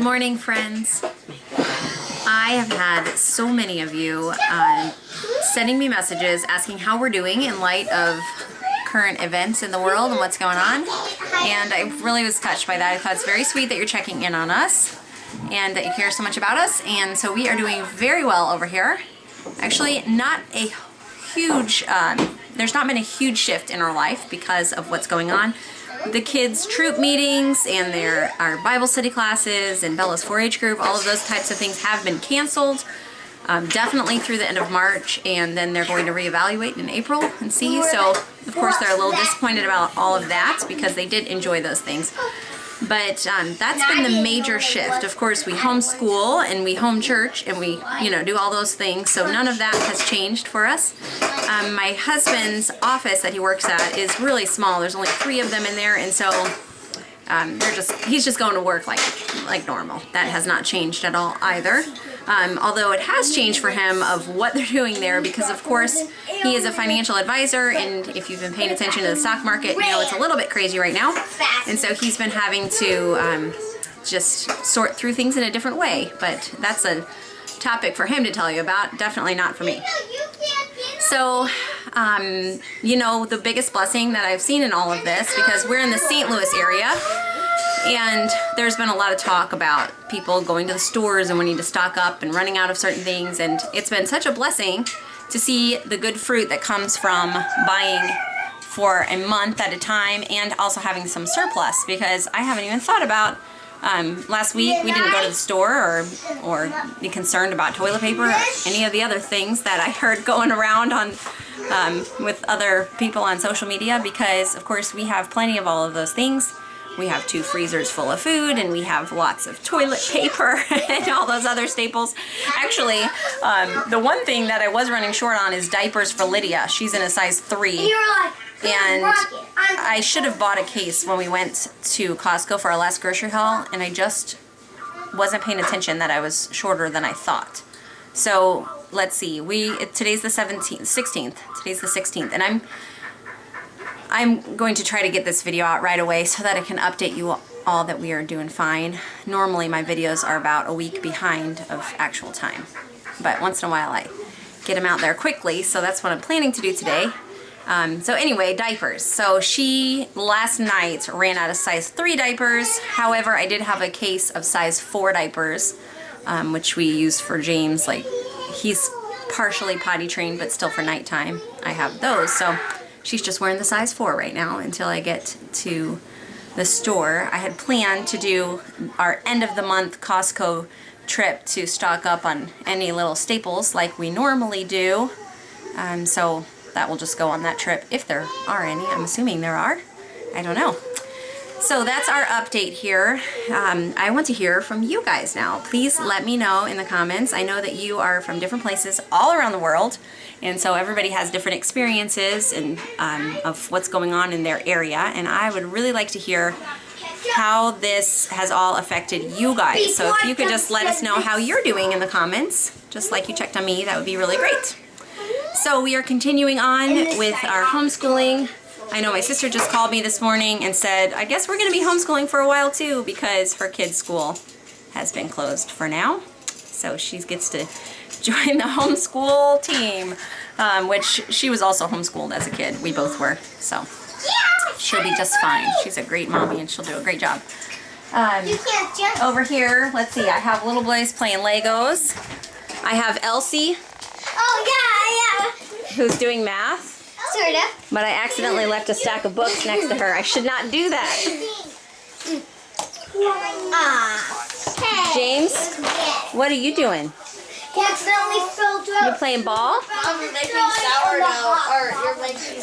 morning, friends. I have had so many of you sending me messages asking how we're doing in light of current events in the world and what's going on. And I really was touched by that. I thought it's very sweet that you're checking in on us and that you care so much about us. And so we are doing very well over here. Actually, not a huge, there's not been a huge shift in our life because of what's going on. The kids' troop meetings and our Bible study classes and Bella's 4-H group, all of those types of things have been canceled. Definitely through the end of March, and then they're going to reevaluate in April and see. So, of course, they're a little disappointed about all of that because they did enjoy those things. But that's been the major shift. Of course, we homeschool and we home church and we, do all those things. So none of that has changed for us. My husband's office that he works at is really small. There's only 3 of them in there, and so he's just going to work like normal. That has not changed at all either. Although it has changed for him of what they're doing there because, of course, he is a financial advisor, and if you've been paying attention to the stock market, it's a little bit crazy right now. And so he's been having to just sort through things in a different way. But that's a topic for him to tell you about, definitely not for me. So, the biggest blessing that I've seen in all of this, because we're in the St. Louis area, and there's been a lot of talk about people going to the stores and wanting to stock up and running out of certain things, and it's been such a blessing to see the good fruit that comes from buying for a month at a time and also having some surplus, because I haven't even thought about last week we didn't go to the store or be concerned about toilet paper or any of the other things that I heard going around on with other people on social media, because of course we have plenty of all of those things. We have 2 freezers full of food, and we have lots of toilet paper and all those other staples. Actually, the one thing that I was running short on is diapers for Lydia. She's in a size 3. And I should have bought a case when we went to Costco for our last grocery haul, and I just wasn't paying attention that I was shorter than I thought. So let's see. Today's the 16th. Today's the 16th, and I'm going to try to get this video out right away so that I can update you all that we are doing fine. Normally my videos are about a week behind of actual time, but once in a while I get them out there quickly, so that's what I'm planning to do today. So anyway, diapers. So she last night ran out of size 3 diapers. However, I did have a case of size 4 diapers, which we use for James. Like, he's partially potty trained, but still for nighttime. I have those. So she's just wearing the size 4 right now until I get to the store. I had planned to do our end of the month Costco trip to stock up on any little staples like we normally do. So that will just go on that trip if there are any. I'm assuming there are. I don't know. So that's our update here. I want to hear from you guys now. Please let me know in the comments. I know that you are from different places all around the world, and so everybody has different experiences and of what's going on in their area, and I would really like to hear how this has all affected you guys. So if you could just let us know how you're doing in the comments, just like you checked on me, that would be really great. So we are continuing on with our homeschooling. I know my sister just called me this morning and said, I guess we're going to be homeschooling for a while too, because her kid's school has been closed for now. So she gets to join the homeschool team, which she was also homeschooled as a kid. We both were. So she'll be just fine. She's a great mommy and she'll do a great job. Over here, let's see, I have little boys playing Legos. I have Elsie. Oh, yeah. Who's doing math. Sort of. But I accidentally left a stack of books next to her. I should not do that. Hey. James, what are you doing? He accidentally spilled You playing ball? You're making sourdough, or you're making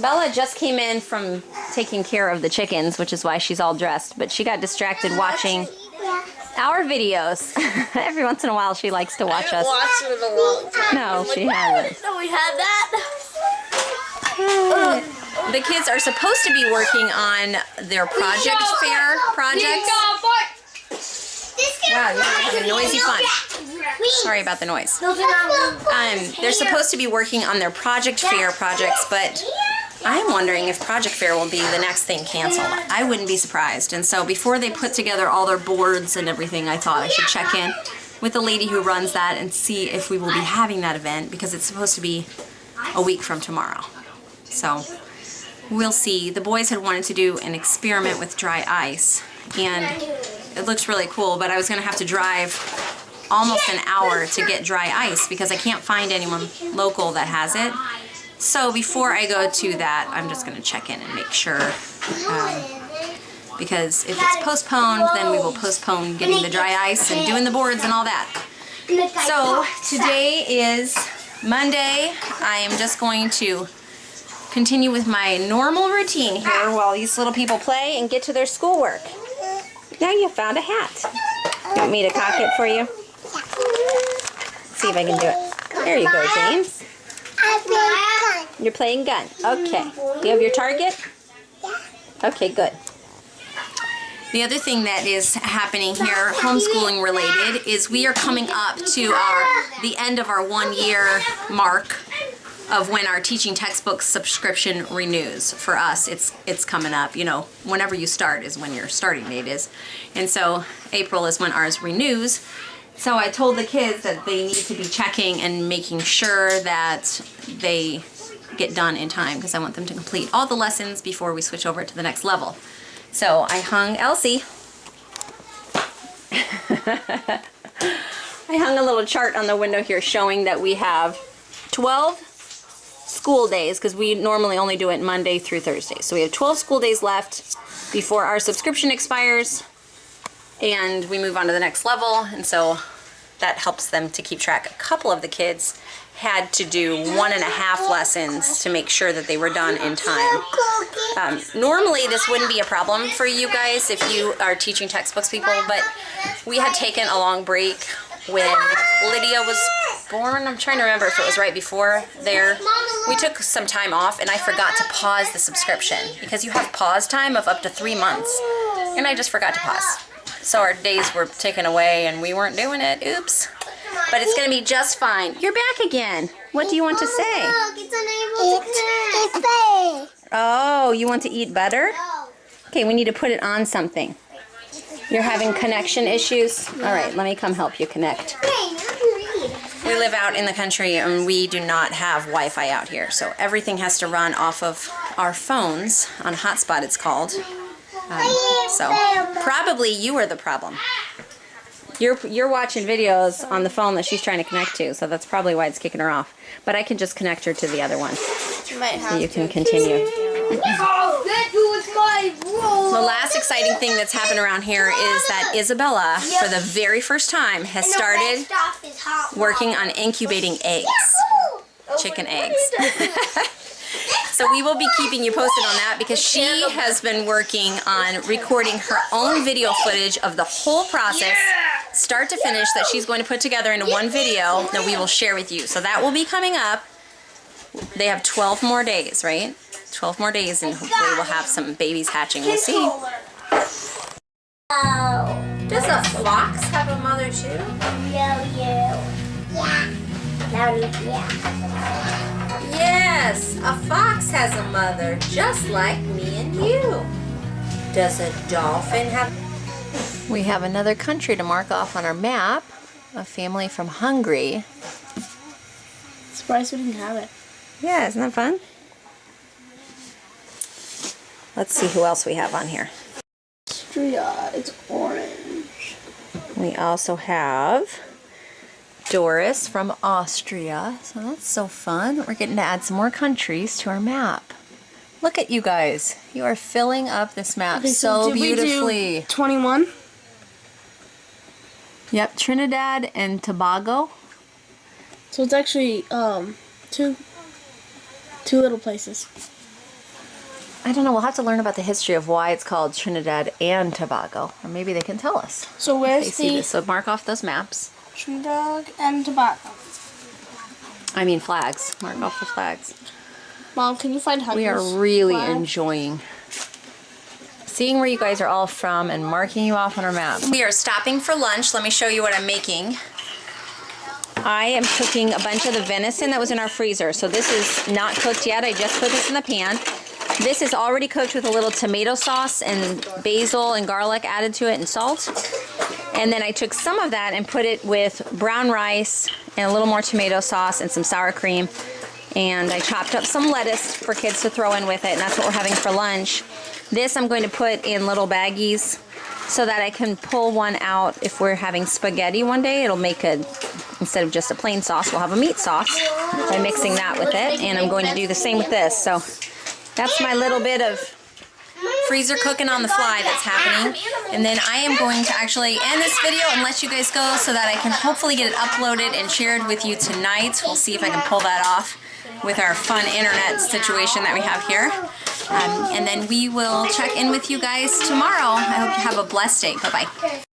Bella just came in from taking care of the chickens, which is why she's all dressed. But she got distracted watching our videos. Every once in a while she likes to watch us. Watched it in a long time. No, she hasn't. No, we had that. The kids are supposed to be working on their project fair projects. Wow, you're having noisy fun. Sorry about the noise. They're supposed to be working on their project fair projects, but I'm wondering if Project Fair will be the next thing canceled. I wouldn't be surprised. And so before they put together all their boards and everything, I thought I should check in with the lady who runs that and see if we will be having that event, because it's supposed to be a week from tomorrow. So we'll see. The boys had wanted to do an experiment with dry ice, and it looks really cool, but I was gonna have to drive almost an hour to get dry ice because I can't find anyone local that has it. So before I go to that, I'm just going to check in and make sure, because if it's postponed, then we will postpone getting the dry ice and doing the boards and all that. So today is Monday. I am just going to continue with my normal routine here while these little people play and get to their schoolwork. Now you found a hat. You want me to cock it for you? Let's see if I can do it. There you go, James. You're playing gun. Okay. You have your target? Okay, good. The other thing that is happening here, homeschooling related, is we are coming up to the end of our 1 year mark of when our teaching textbook subscription renews. For us, it's coming up. You know, whenever you start is when your starting date is. And so April is when ours renews. So I told the kids that they need to be checking and making sure that they get done in time, because I want them to complete all the lessons before we switch over to the next level. So I hung Elsie. I hung a little chart on the window here showing that we have 12 school days, because we normally only do it Monday through Thursday. So we have 12 school days left before our subscription expires and we move on to the next level, and so that helps them to keep track. A couple of the kids had to do 1.5 lessons to make sure that they were done in time. Normally this wouldn't be a problem for you guys if you are teaching textbooks people, but we had taken a long break when Lydia was born. I'm trying to remember if it was right before there. We took some time off and I forgot to pause the subscription, because you have pause time of up to 3 months, and I just forgot to pause. So our days were taken away and we weren't doing it. Oops. But it's going to be just fine. You're back again. What do you want to say? Look, it's unable to connect. Oh, you want to eat butter? Okay, we need to put it on something. You're having connection issues? All right, let me come help you connect. We live out in the country and we do not have Wi-Fi out here, so everything has to run off of our phones, on hotspot it's called. So probably you are the problem. You're watching videos on the phone that she's trying to connect to, so that's probably why it's kicking her off. But I can just connect her to the other one, so you can continue. The last exciting thing that's happened around here is that Isabella, for the very first time, has started working on incubating eggs, chicken eggs. So we will be keeping you posted on that, because she has been working on recording her own video footage of the whole process, start to finish, that she's going to put together into one video that we will share with you. So that will be coming up. They have 12 more days, right? 12 more days, and hopefully we'll have some babies hatching. We'll see. Does a fox have a mother too? Yeah. Yes, a fox has a mother, just like me and you. Does a dolphin have... We have another country to mark off on our map. A family from Hungary. Surprised we didn't have it. Yeah, isn't that fun? Let's see who else we have on here. Austria, it's orange. We also have Doris from Austria. So that's so fun. We're getting to add some more countries to our map. Look at you guys. You are filling up this map Okay, so did we beautifully. do 21? Yep, Trinidad and Tobago. So it's actually two little places. I don't know. We'll have to learn about the history of why it's called Trinidad and Tobago. Or maybe they can tell us. So They where's see the this. So mark off those maps. Trinidad and Tobago? I mean flags. Mark off the flags. Mom, can you find Hunter's We are really flag? enjoying seeing where you guys are all from and marking you off on our map. We are stopping for lunch. Let me show you what I'm making. I am cooking a bunch of the venison that was in our freezer. So this is not cooked yet. I just put this in the pan. This is already cooked with a little tomato sauce and basil and garlic added to it and salt. And then I took some of that and put it with brown rice and a little more tomato sauce and some sour cream. And I chopped up some lettuce for kids to throw in with it, and that's what we're having for lunch. This I'm going to put in little baggies so that I can pull one out if we're having spaghetti one day. It'll make a, instead of just a plain sauce, we'll have a meat sauce by mixing that with it. And I'm going to do the same with this. So that's my little bit of freezer cooking on the fly that's happening. And then I am going to actually end this video and let you guys go so that I can hopefully get it uploaded and shared with you tonight. We'll see if I can pull that off with our fun internet situation that we have here. And then we will check in with you guys tomorrow. I hope you have a blessed day. Bye-bye.